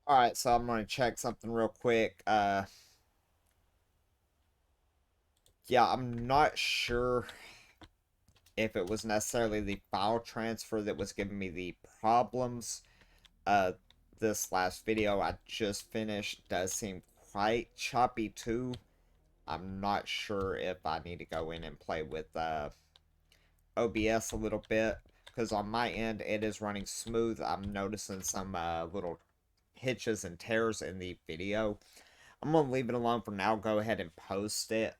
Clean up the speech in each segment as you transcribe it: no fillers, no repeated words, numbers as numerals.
Alright, so I'm gonna check something real quick. Yeah, I'm not sure if it was necessarily the file transfer that was giving me the problems. Uh, this last video I just finished does seem quite choppy too. I'm not sure if I need to go in and play with OBS a little bit, because on my end it is running smooth. I'm noticing some little hitches and tears in the video. I'm gonna leave it alone for now. Go ahead and post it.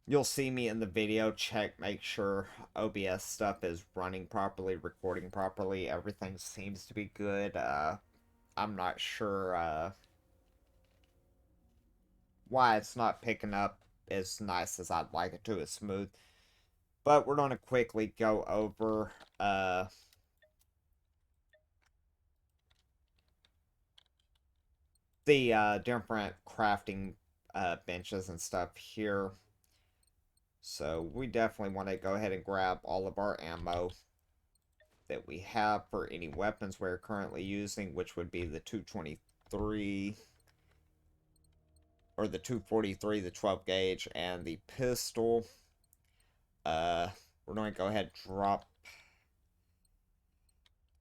You'll see me in the video. Check, make sure OBS stuff is running properly, recording properly. Everything seems to be good. I'm not sure why it's not picking up as nice as I'd like it to, as smooth. But we're gonna quickly go over the different crafting benches and stuff here. So we definitely want to go ahead and grab all of our ammo that we have for any weapons we're currently using, which would be the 223 or the 243, the 12 gauge, and the pistol. Uh, we're going to go ahead and drop.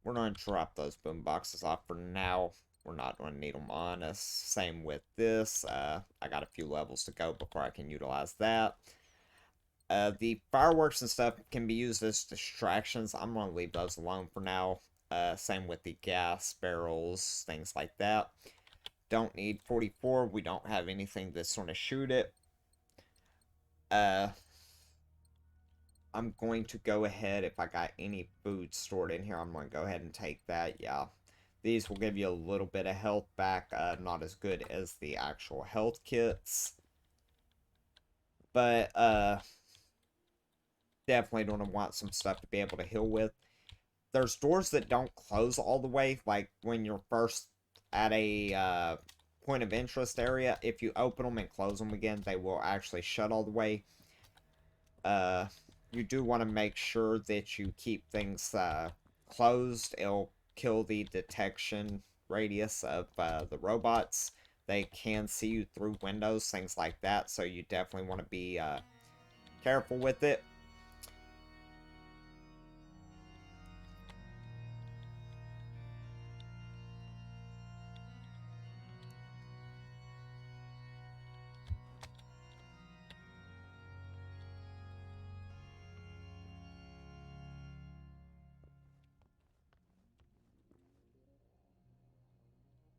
We're going to drop those boom boxes off for now. We're not going to need them on us. Same with this. I got a few levels to go before I can utilize that. The fireworks and stuff can be used as distractions. I'm going to leave those alone for now. Same with the gas barrels, things like that. Don't need 44. We don't have anything that's going to shoot it. Uh, I'm going to go ahead, if I got any food stored in here, I'm going to go ahead and take that. Yeah. These will give you a little bit of health back. Not as good as the actual health kits. But, definitely going to want some stuff to be able to heal with. There's doors that don't close all the way, like when you're first at a point of interest area. If you open them and close them again, they will actually shut all the way. Uh, you do want to make sure that you keep things closed. It'll kill the detection radius of the robots. They can see you through windows, things like that, so you definitely want to be careful with it.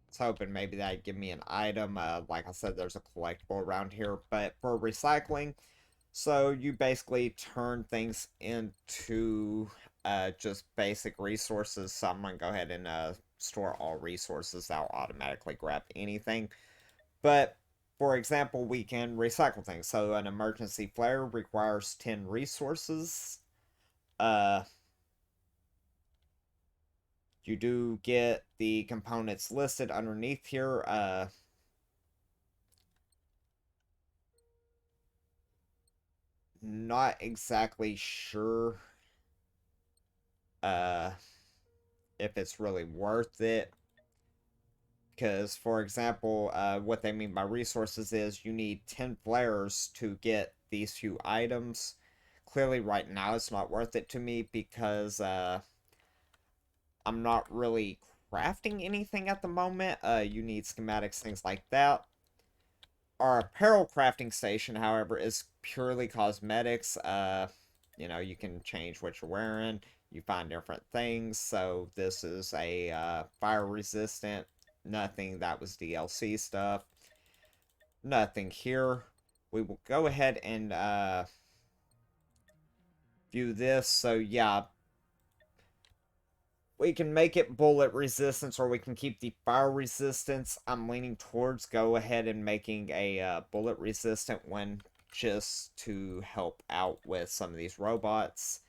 Was hoping maybe that'd give me an item. Like I said, there's a collectible around here. But for recycling, so you basically turn things into just basic resources. So I'm going to go ahead and store all resources. That'll automatically grab anything. But for example, we can recycle things. So an emergency flare requires 10 resources. Uh, you do get the components listed underneath here. Not exactly sure uh, if it's really worth it. Because, for example, what they mean by resources is you need 10 flares to get these few items. Clearly, right now, it's not worth it to me because I'm not really crafting anything at the moment. You need schematics, things like that. Our apparel crafting station, however, is purely cosmetics. You can change what you're wearing. You find different things. So this is a fire resistant. Nothing that was DLC stuff. Nothing here. We will go ahead and view this. So yeah, we can make it bullet resistance or we can keep the fire resistance. I'm leaning towards go ahead and making a bullet resistant one just to help out with some of these robots.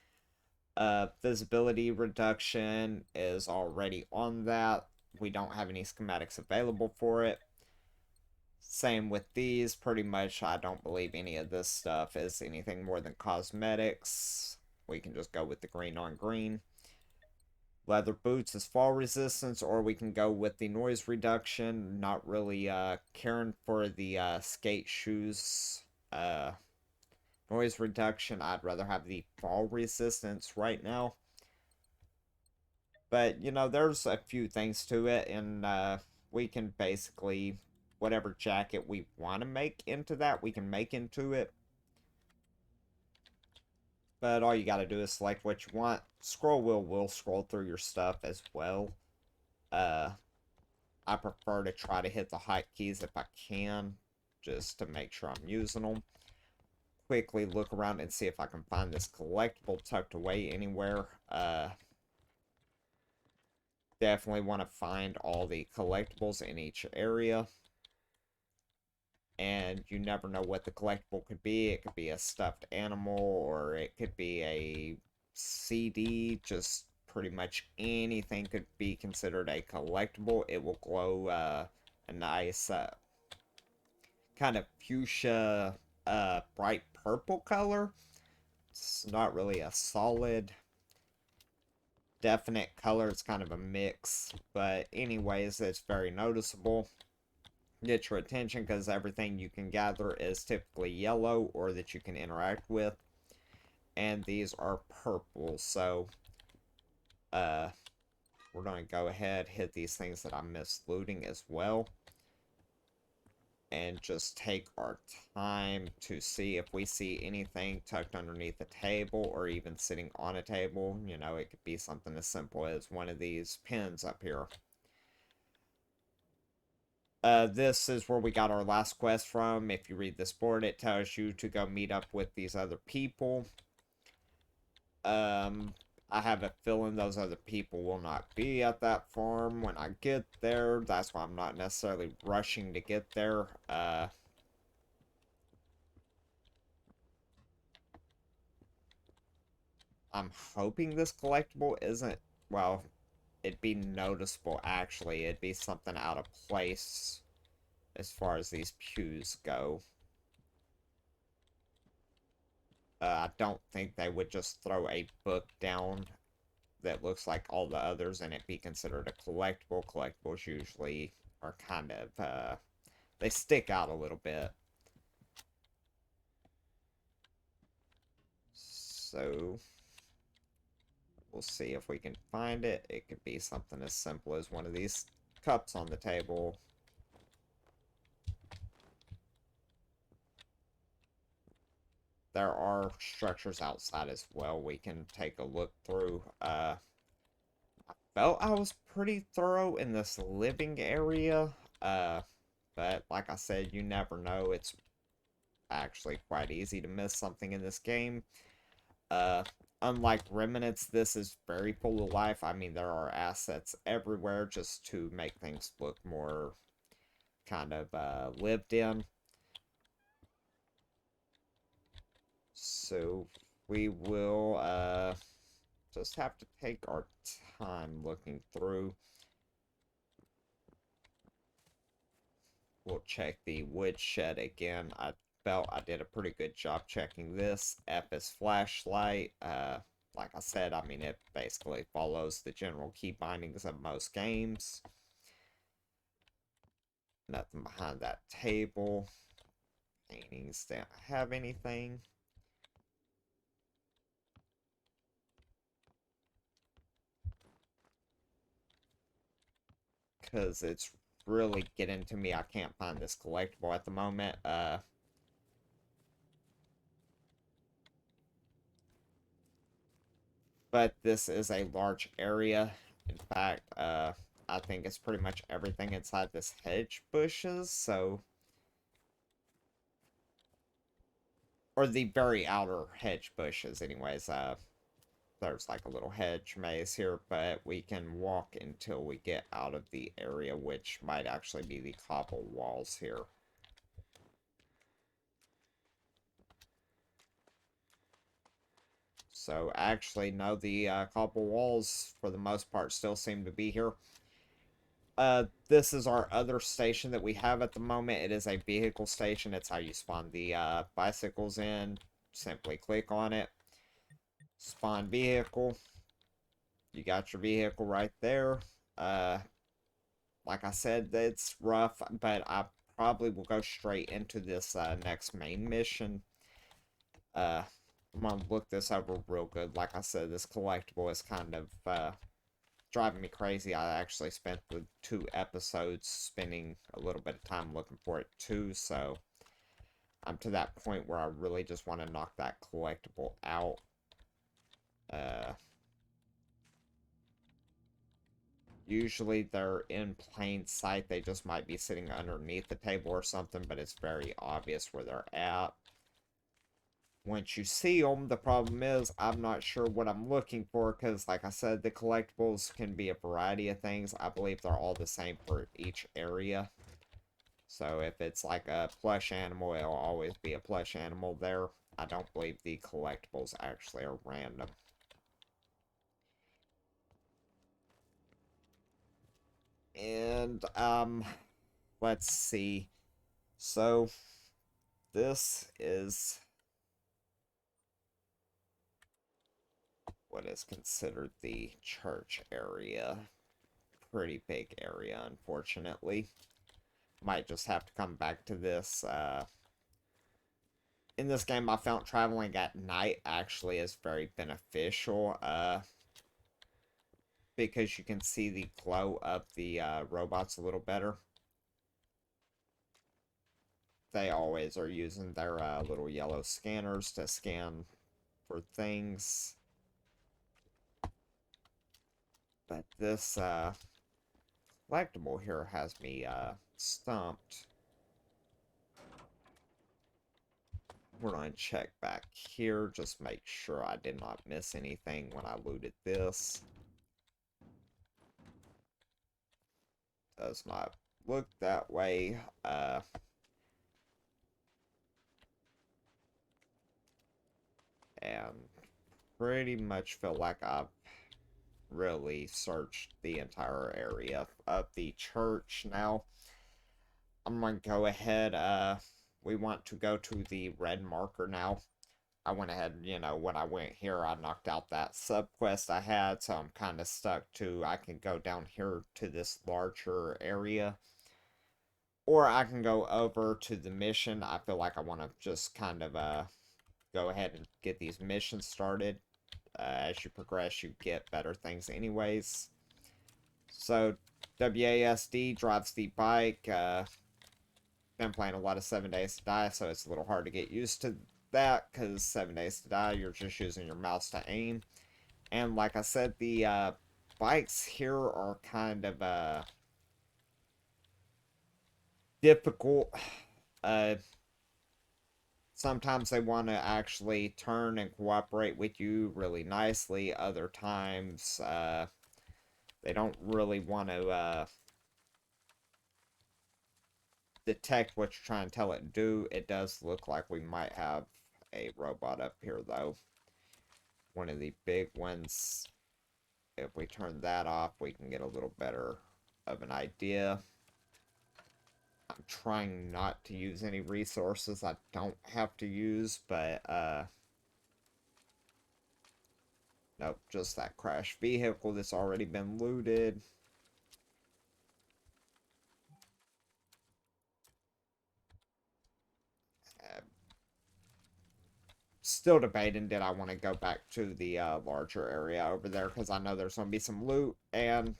Visibility reduction is already on that. We don't have any schematics available for it. Same with these. Pretty much, I don't believe any of this stuff is anything more than cosmetics. We can just go with the green on green. Leather boots is fall resistance, or we can go with the noise reduction. Not really caring for the skate shoes noise reduction. I'd rather have the fall resistance right now. But, you know, there's a few things to it, and we can basically, whatever jacket we want to make into that, we can make into it. But all you gotta do is select what you want. Scroll wheel will scroll through your stuff as well. Uh, I prefer to try to hit the hotkeys if I can, just to make sure I'm using them. Quickly look around and see if I can find this collectible tucked away anywhere. Definitely want to find all the collectibles in each area. And you never know what the collectible could be. It could be a stuffed animal, or it could be a CD. Just pretty much anything could be considered a collectible. It will glow a nice kind of fuchsia, bright purple color. It's not really a solid, definite color. It's kind of a mix. But anyways, it's very noticeable. Get your attention because everything you can gather is typically yellow or that you can interact with. And these are purple. So, we're going to go ahead, hit these things that I missed looting as well. And just take our time to see if we see anything tucked underneath the table or even sitting on a table. You know, it could be something as simple as one of these pins up here. This is where we got our last quest from. If you read this board, it tells you to go meet up with these other people. I have a feeling those other people will not be at that farm when I get there. That's why I'm not necessarily rushing to get there. I'm hoping this collectible isn't, well, it'd be noticeable actually. It'd be something out of place as far as these pews go. I don't think they would just throw a book down that looks like all the others and it be considered a collectible. Collectibles usually are kind of, they stick out a little bit. So, we'll see if we can find it. It could be something as simple as one of these cups on the table. There are structures outside as well we can take a look through. I felt I was pretty thorough in this living area. But like I said, you never know. It's actually quite easy to miss something in this game. Uh, Unlike Remnants, this is very full of life. I mean, there are assets everywhere just to make things look more kind of lived in. So we will just have to take our time looking through. We'll check the woodshed again. I felt I did a pretty good job checking this. F is flashlight. Like I said, I mean, it basically follows the general key bindings of most games. Nothing behind that table. Paintings don't have anything. Because it's really getting to me. I can't find this collectible at the moment. But this is a large area. In fact, I think it's pretty much everything inside this hedge bushes, so... Or the very outer hedge bushes, anyways. There's like a little hedge maze here, but we can walk until we get out of the area, which might actually be the cobble walls here. So, actually, no, the cobble walls, for the most part, still seem to be here. This is our other station that we have at the moment. It is a vehicle station. It's how you spawn the bicycles in. Simply click on it. Spawn vehicle. You got your vehicle right there. Uh, like I said, it's rough, but I probably will go straight into this next main mission. Uh, I'm gonna look this over real good. Like I said, this collectible is kind of driving me crazy. I actually spent the 2 episodes spending a little bit of time looking for it too, so I'm to that point where I really just want to knock that collectible out. Uh, Usually they're in plain sight. They just might be sitting underneath the table or something, but it's very obvious where they're at. Once you see them, the problem is I'm not sure what I'm looking for because, like I said, the collectibles can be a variety of things. I believe they're all the same for each area. So if it's like a plush animal, it'll always be a plush animal there. I don't believe the collectibles actually are random. And, let's see. So, this is what is considered the church area. Pretty big area, unfortunately. Might just have to come back to this. In this game, I found traveling at night actually is very beneficial. Because you can see the glow of the robots a little better. They always are using their little yellow scanners to scan for things. But this collectible here has me stumped. We're going to check back here, just make sure I did not miss anything when I looted this. Does not look that way. And pretty much feel like I've really searched the entire area of the church. Now, I'm going to go ahead. We want to go to the red marker now. I went ahead, when I went here, I knocked out that sub-quest I had, so I'm kind of stuck to, I can go down here to this larger area, or I can go over to the mission. I feel like I want to just kind of, go ahead and get these missions started. As you progress, you get better things anyways. So, WASD drives the bike, been playing a lot of 7 Days to Die, so it's a little hard to get used to that, because 7 Days to Die, you're just using your mouse to aim. And like I said, the bikes here are kind of difficult. Sometimes they want to actually turn and cooperate with you really nicely. Other times, they don't really want to detect what you're trying to tell it to do. It does look like we might have a robot up here, though. One of the big ones. If we turn that off, we can get a little better of an idea. I'm trying not to use any resources I don't have to use, but, nope, just that crashed vehicle that's already been looted. Still debating, did I want to go back to the larger area over there, because I know there's going to be some loot, and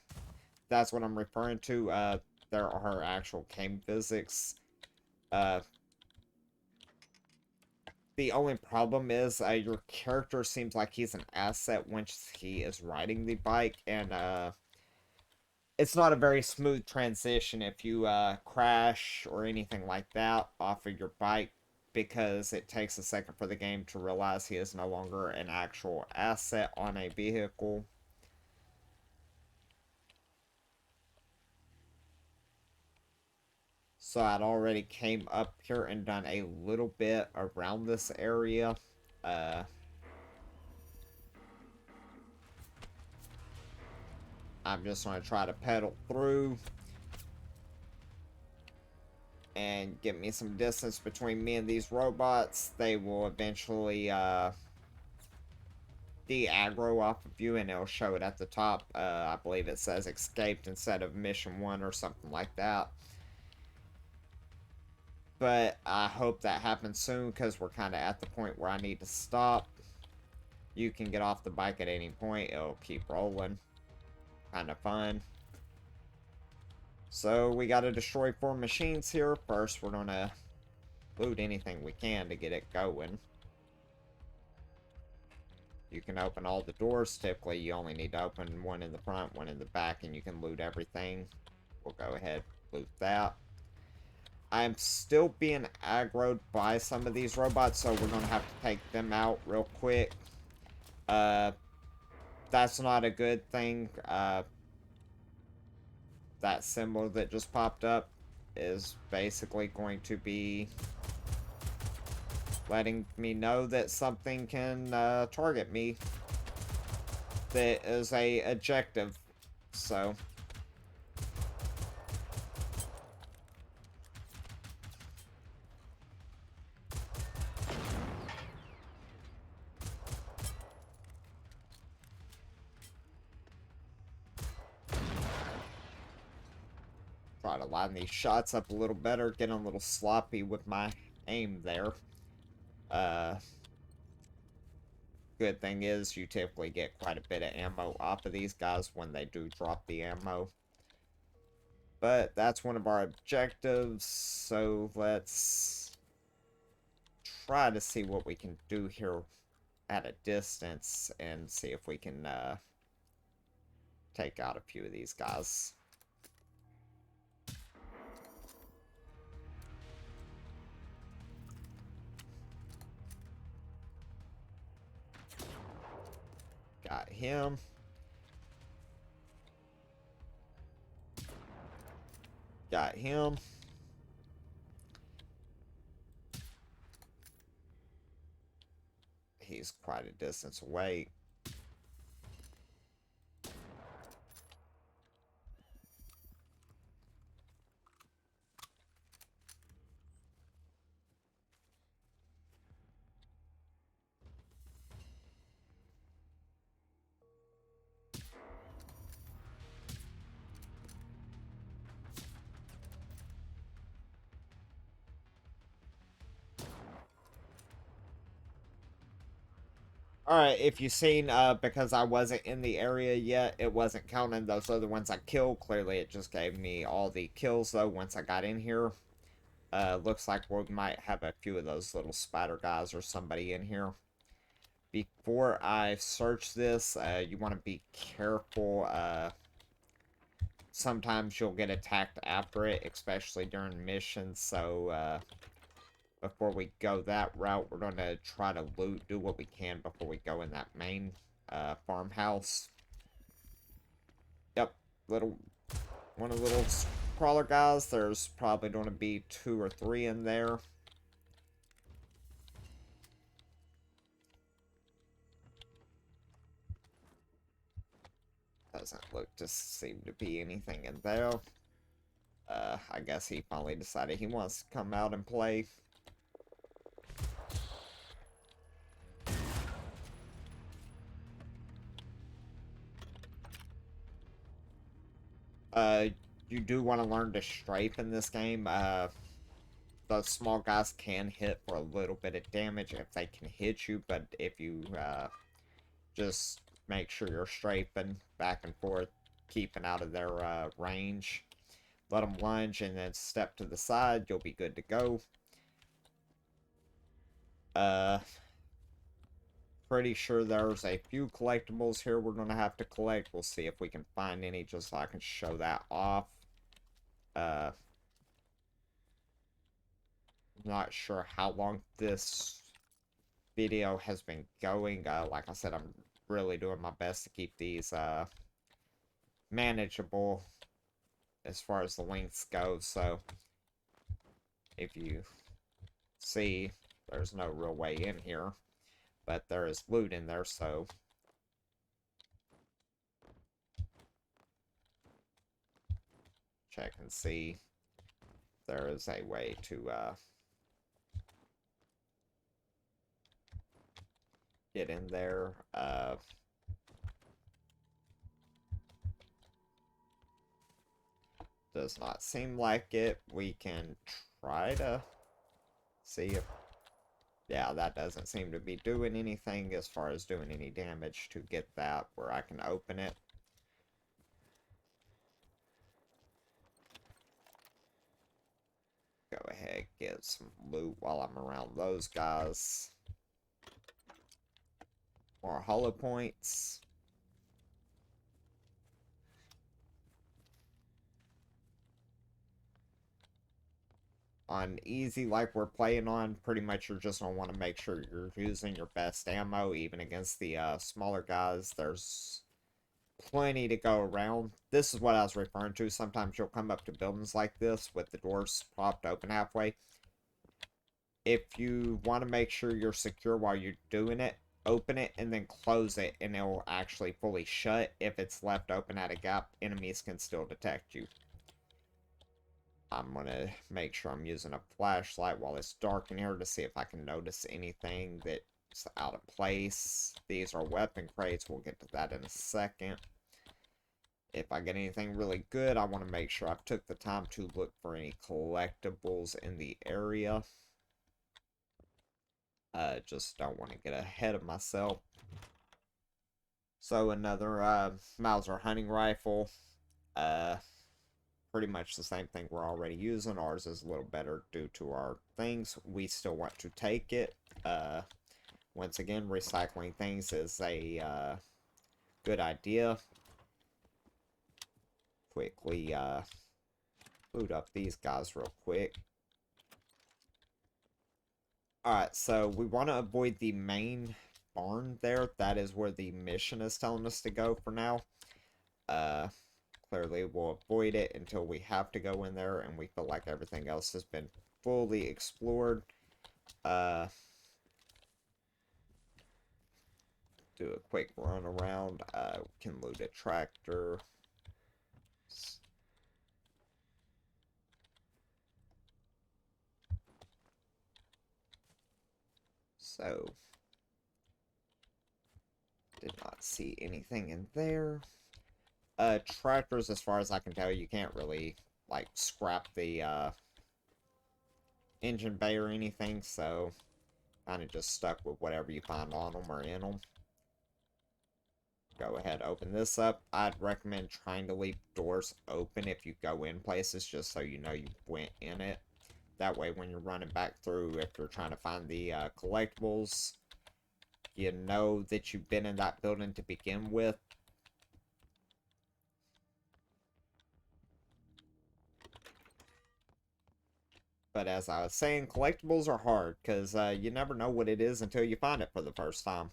that's what I'm referring to. There are actual game physics. The only problem is your character seems like he's an asset once he is riding the bike, and it's not a very smooth transition if you crash or anything like that off of your bike, because it takes a second for the game to realize he is no longer an actual asset on a vehicle. So I'd already came up here and done a little bit around this area. I'm just going to try to pedal through and get me some distance between me and these robots. They will eventually de-aggro off of you, and it'll show it at the top. I believe it says escaped instead of mission 1 or something like that. But I hope that happens soon, because we're kind of at the point where I need to stop. You can get off the bike at any point. It'll keep rolling. Kind of fun. So we got to destroy 4 machines here. First, we're going to loot anything we can to get it going. You can open all the doors. Typically, you only need to open one in the front, one in the back, and you can loot everything. We'll go ahead and loot that. I'm still being aggroed by some of these robots, so we're going to have to take them out real quick. That's not a good thing. That symbol that just popped up is basically going to be letting me know that something can target me that is a objective. So try to line these shots up a little better, getting a little sloppy with my aim there. Good thing is you typically get quite a bit of ammo off of these guys when they do drop the ammo. But that's one of our objectives, so let's try to see what we can do here at a distance and see if we can take out a few of these guys. Got him. Got him. He's quite a distance away. Alright, if you've seen, because I wasn't in the area yet, it wasn't counting those other ones I killed. Clearly, it just gave me all the kills, though, once I got in here. Looks like we might have a few of those little spider guys or somebody in here. Before I search this, you want to be careful. Sometimes you'll get attacked after it, especially during missions, so, before we go that route, we're going to try to do what we can before we go in that main farmhouse. Yep, one of the little crawler guys. There's probably going to be 2 or 3 in there. Doesn't look to seem to be anything in there. I guess he finally decided he wants to come out and play. You do want to learn to strafe in this game. Those small guys can hit for a little bit of damage if they can hit you, but if you just make sure you're strafing back and forth, keeping out of their range, let them lunge and then step to the side, you'll be good to go. Pretty sure there's a few collectibles here we're going to have to collect. We'll see if we can find any just so I can show that off. Not sure how long this video has been going. Like I said, I'm really doing my best to keep these manageable as far as the lengths go. So if you see, there's no real way in here, but there is loot in there, so check and see. There is a way to get in there. Does not seem like it. We can try to see if... Yeah, that doesn't seem to be doing anything as far as doing any damage to get that where I can open it. Go ahead, get some loot while I'm around those guys. More hollow points. On easy, like we're playing on, pretty much you're just going to want to make sure you're using your best ammo, even against the smaller guys. There's plenty to go around. This is what I was referring to. Sometimes you'll come up to buildings like this with the doors propped open halfway. If you want to make sure you're secure while you're doing it, open it and then close it, and it will actually fully shut. If it's left open at a gap, enemies can still detect you. I'm going to make sure I'm using a flashlight while it's dark in here to see if I can notice anything that's out of place. These are weapon crates. We'll get to that in a second. If I get anything really good, I want to make sure I've took the time to look for any collectibles in the area. Just don't want to get ahead of myself. So another Mauser hunting rifle. Pretty much the same thing we're already using. Ours is a little better due to our things. We still want to take it. Once again, recycling things is a good idea. Quickly loot up these guys real quick. Alright, so we want to avoid the main barn there. That is where the mission is telling us to go for now. Clearly, we'll avoid it until we have to go in there and we feel like everything else has been fully explored. Do a quick run around. We can loot a tractor. So, did not see anything in there. Tractors, as far as I can tell, you can't really, like, scrap the, engine bay or anything, so kind of just stuck with whatever you find on them or in them. Go ahead, open this up. I'd recommend trying to leave doors open if you go in places, just so you know you went in it. That way, when you're running back through, if you're trying to find the collectibles, you know that you've been in that building to begin with. But as I was saying, collectibles are hard, because you never know what it is until you find it for the first time.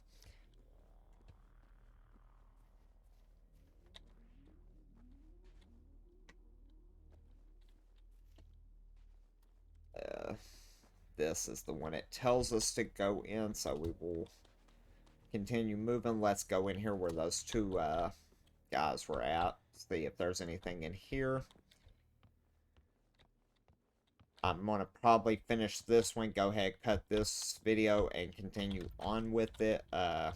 This is the one it tells us to go in, so we will continue moving. Let's go in here where those two guys were at. See if there's anything in here. I'm going to probably finish this one, go ahead, cut this video, and continue on with it. I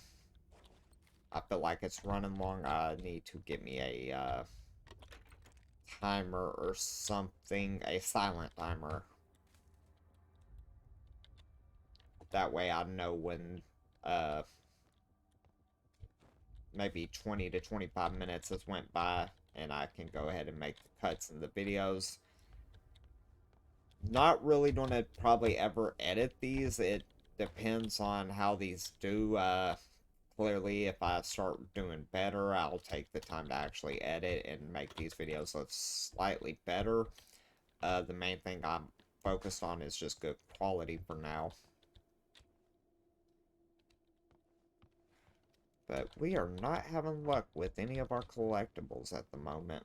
feel like it's running long. I need to get me a timer or something, a silent timer. That way I know when maybe 20 to 25 minutes has went by, and I can go ahead and make the cuts in the videos. Not really going to probably ever edit these. It depends on how these do. Clearly, if I start doing better, I'll take the time to actually edit and make these videos look slightly better. The main thing I'm focused on is just good quality for now. But we are not having luck with any of our collectibles at the moment.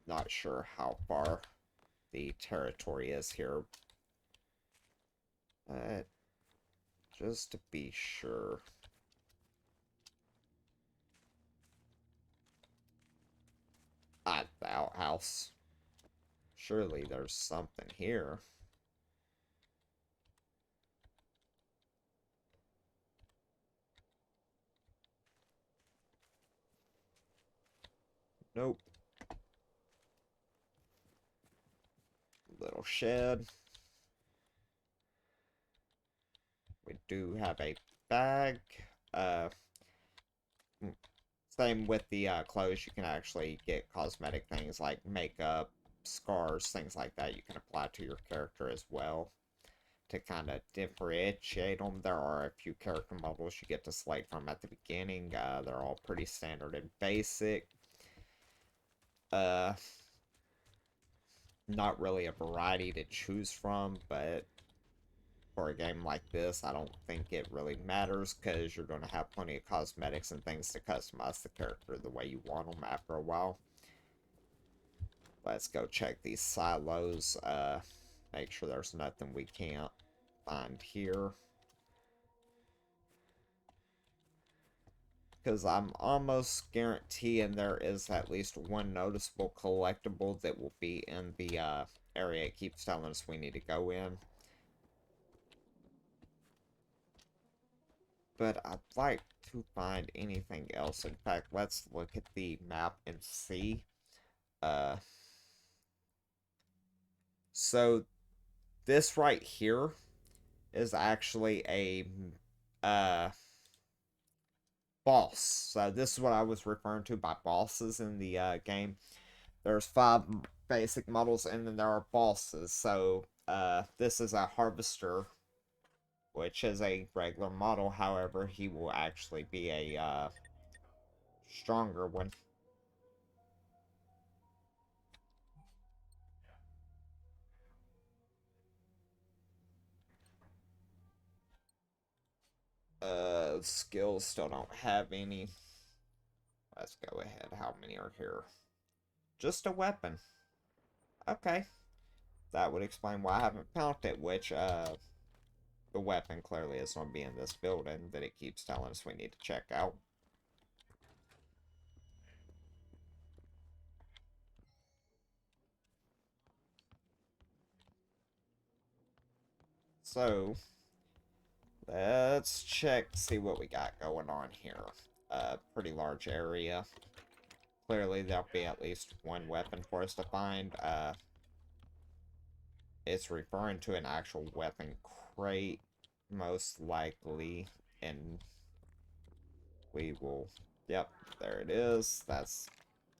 Not sure how far the territory is here. But just to be sure. At the outhouse. Surely there's something here. Nope. Little shed. We do have a bag. Uh, Same with the clothes. You can actually get cosmetic things like makeup, scars, things like that. You can apply to your character as well to kind of differentiate them. There are a few character models you get to select from at the beginning. They're all pretty standard and basic. Uh, Not really a variety to choose from, but for a game like this, I don't think it really matters because you're going to have plenty of cosmetics and things to customize the character the way you want them after a while. Let's go check these silos. Make sure there's nothing we can't find here. Because I'm almost guaranteeing there is at least one noticeable collectible that will be in the area it keeps telling us we need to go in. But I'd like to find anything else. In fact, let's look at the map and see. Uh, so this right here is actually a uh, boss. So this is what I was referring to by bosses in the game. There's 5 basic models, and then there are bosses. So this is a harvester, which is a regular model. However, he will actually be a stronger one. Skills still don't have any. Let's go ahead. How many are here? Just a weapon. Okay. That would explain why I haven't found it, which, the weapon clearly is going to be in this building that it keeps telling us we need to check out. So, let's check, see what we got going on here. Pretty large area. Clearly, there'll be at least one weapon for us to find. It's referring to an actual weapon crate, most likely, and we will... Yep, there it is. That's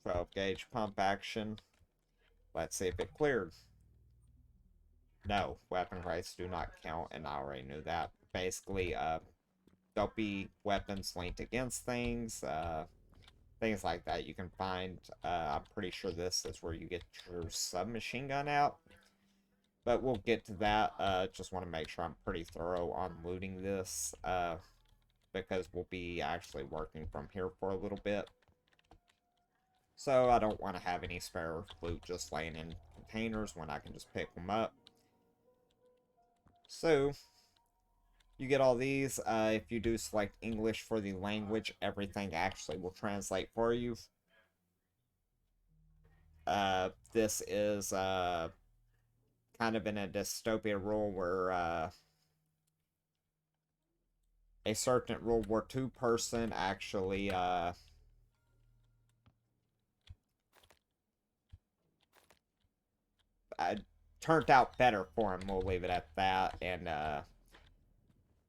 12 gauge pump action. Let's see if it cleared. No, weapon crates do not count, and I already knew that. Basically, there'll be weapons linked against things, things like that you can find. I'm pretty sure this is where you get your submachine gun out. But we'll get to that. Just want to make sure I'm pretty thorough on looting this, because we'll be actually working from here for a little bit. So I don't want to have any spare loot just laying in containers when I can just pick them up. So, you get all these. If you do select English for the language, everything actually will translate for you. This is kind of in a dystopia rule where a certain World War II person actually turned out better for him. We'll leave it at that. And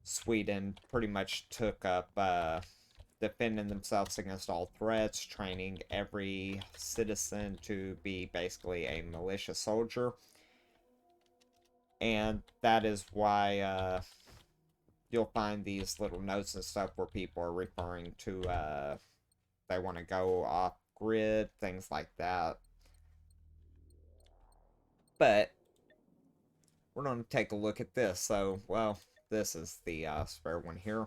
Sweden pretty much took up defending themselves against all threats, training every citizen to be basically a militia soldier. And that is why you'll find these little notes and stuff where people are referring to they want to go off grid, things like that. But we're going to take a look at this. So, well, this is the spare one here.